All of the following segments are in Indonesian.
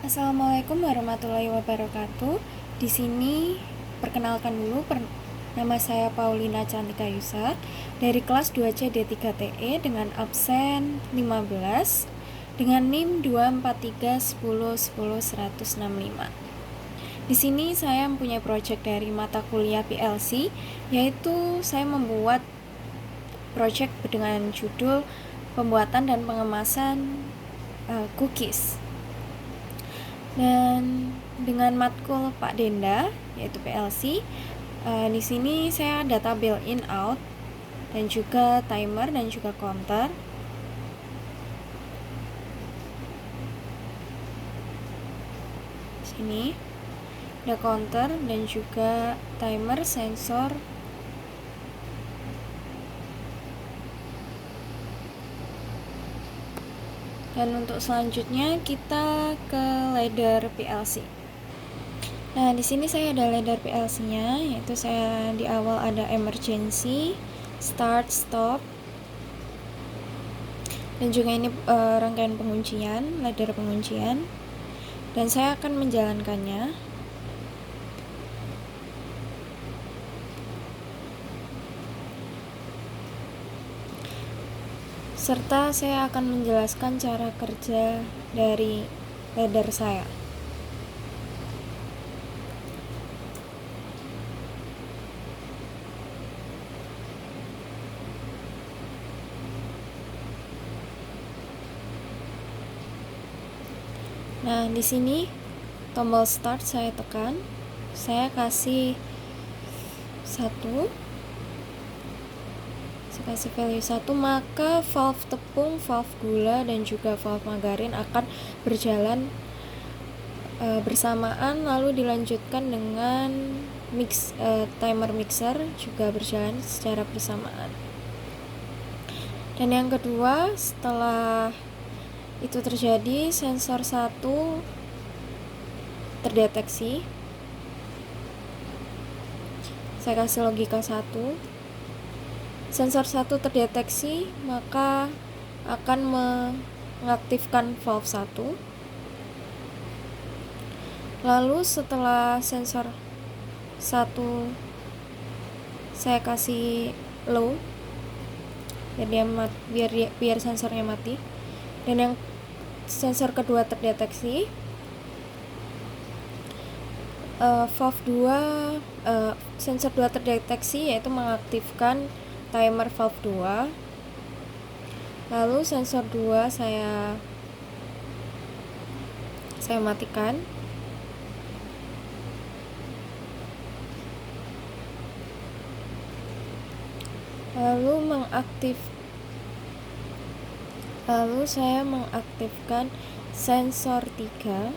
Assalamualaikum warahmatullahi wabarakatuh. Di sini perkenalkan dulu, nama saya Paulina Cantika Yusa dari kelas 2C D3TE dengan absen 15 dengan NIM 24310100165. Di sini saya mempunyai proyek dari mata kuliah PLC, yaitu saya membuat proyek dengan judul pembuatan dan pengemasan cookies. Dan dengan matkul Pak Denda yaitu PLC, di sini saya data build in out dan juga timer dan juga counter. Sini ada counter dan juga timer, sensor. Dan untuk selanjutnya kita ke ladder PLC. Nah, di sini saya ada ladder PLC-nya, yaitu saya di awal ada emergency, start, stop, dan juga ini rangkaian penguncian, ladder penguncian, dan saya akan menjalankannya. Serta saya akan menjelaskan cara kerja dari ladder saya. Nah, di sini tombol start saya tekan, saya kasih 1, saya kasih value 1, maka valve tepung, valve gula, dan juga valve margarin akan berjalan bersamaan, lalu dilanjutkan dengan timer mixer juga berjalan secara bersamaan. Dan yang kedua, setelah itu terjadi, sensor 1 terdeteksi. Saya kasih logika 1. Sensor 1 terdeteksi, maka akan mengaktifkan valve 1. Lalu setelah sensor 1 saya kasih low, biar sensornya mati. Dan yang sensor kedua terdeteksi, valve 2 sensor 2 terdeteksi, yaitu mengaktifkan timer valve 2. Lalu sensor 2 saya matikan. Lalu saya mengaktifkan sensor 3.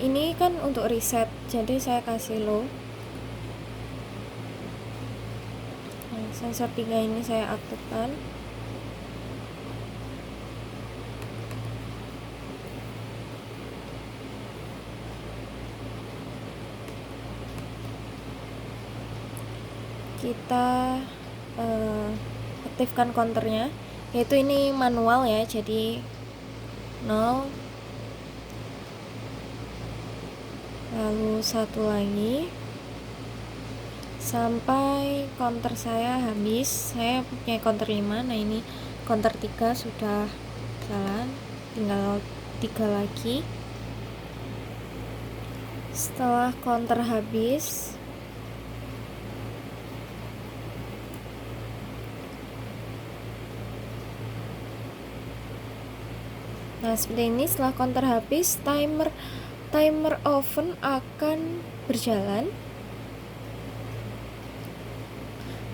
Ini kan untuk reset, jadi saya kasih low. Sensor 3 ini saya aktifkan. Kita aktifkan counternya, yaitu ini manual ya, jadi 0, lalu 1 lagi sampai counter saya habis. Saya punya counter 5. Nah, ini counter 3 sudah jalan, tinggal 3 lagi. Setelah counter habis, nah seperti ini. Setelah counter habis, timer oven akan berjalan,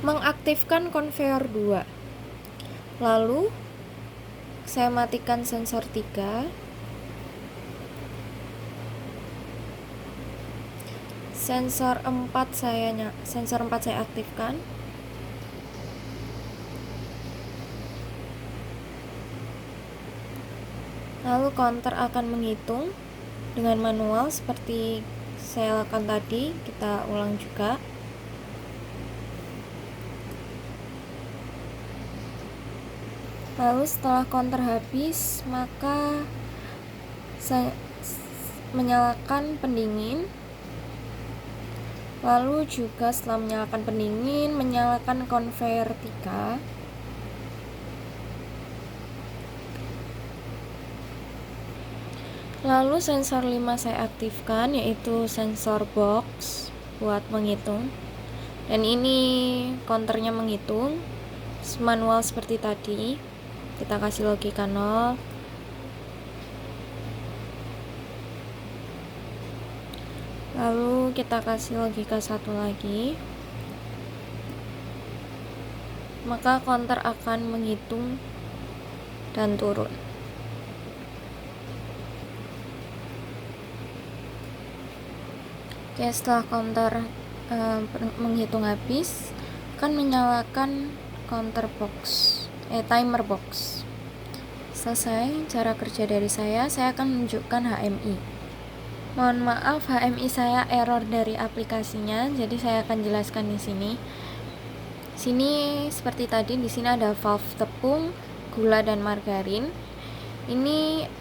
mengaktifkan conveyor 2. Lalu saya matikan sensor 3. Sensor 4 saya aktifkan. Lalu counter akan menghitung dengan manual seperti saya lakukan tadi, kita ulang juga. Lalu setelah counter habis, maka saya menyalakan pendingin. Lalu juga setelah menyalakan pendingin, menyalakan conveyor 3. Lalu sensor 5 saya aktifkan, yaitu sensor box buat menghitung. Dan ini counternya menghitung manual seperti tadi. Kita kasih logika 0. Lalu kita kasih logika 1 lagi. Maka counter akan menghitung dan turun. Oke, setelah counter menghitung habis, akan menyalakan timer box. Selesai cara kerja dari saya akan menunjukkan HMI. Mohon maaf, HMI saya error dari aplikasinya, jadi saya akan jelaskan di sini. Sini seperti tadi, di sini ada valve tepung, gula dan margarin. Ini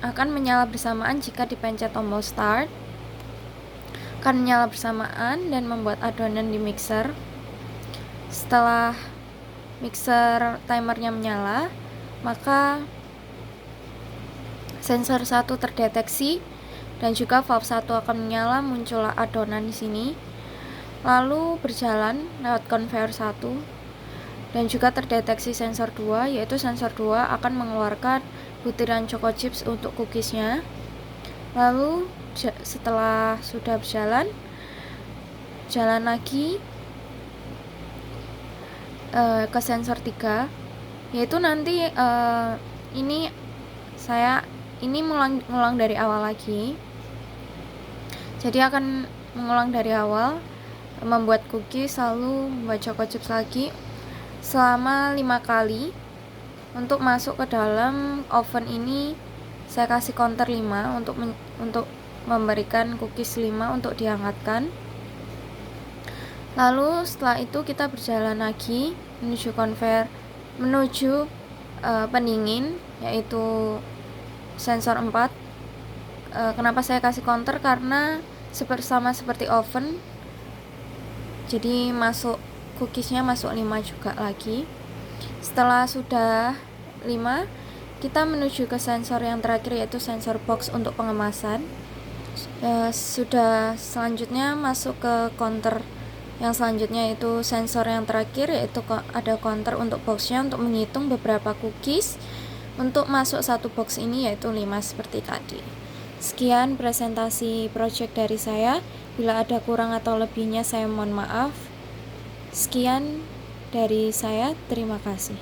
akan menyala bersamaan jika dipencet tombol start. Akan menyala bersamaan dan membuat adonan di mixer. Setelah mixer timernya menyala, maka sensor 1 terdeteksi dan juga valve 1 akan menyala, muncullah adonan di sini. Lalu berjalan lewat conveyor 1 dan juga terdeteksi sensor 2, yaitu sensor 2 akan mengeluarkan butiran choco chips untuk cookiesnya. Lalu setelah sudah berjalan, jalan lagi ke sensor 3, yaitu nanti ini mengulang dari awal lagi. Jadi akan mengulang dari awal, membuat cookies, lalu membuat choco chips lagi selama 5 kali. Untuk masuk ke dalam oven ini saya kasih counter 5 untuk memberikan cookies 5 untuk dihangatkan. Lalu setelah itu kita berjalan lagi menuju pendingin, yaitu sensor 4. Kenapa saya kasih counter? Karena sama seperti oven, jadi cookiesnya masuk 5 juga lagi. Setelah sudah 5, kita menuju ke sensor yang terakhir, yaitu sensor box untuk pengemasan. Sudah selanjutnya masuk ke counter yang selanjutnya, yaitu sensor yang terakhir, yaitu ada counter untuk boxnya untuk menghitung beberapa cookies untuk masuk satu box ini, yaitu 5 seperti tadi. Sekian presentasi project dari saya. Bila ada kurang atau lebihnya saya mohon maaf. Sekian dari saya, terima kasih.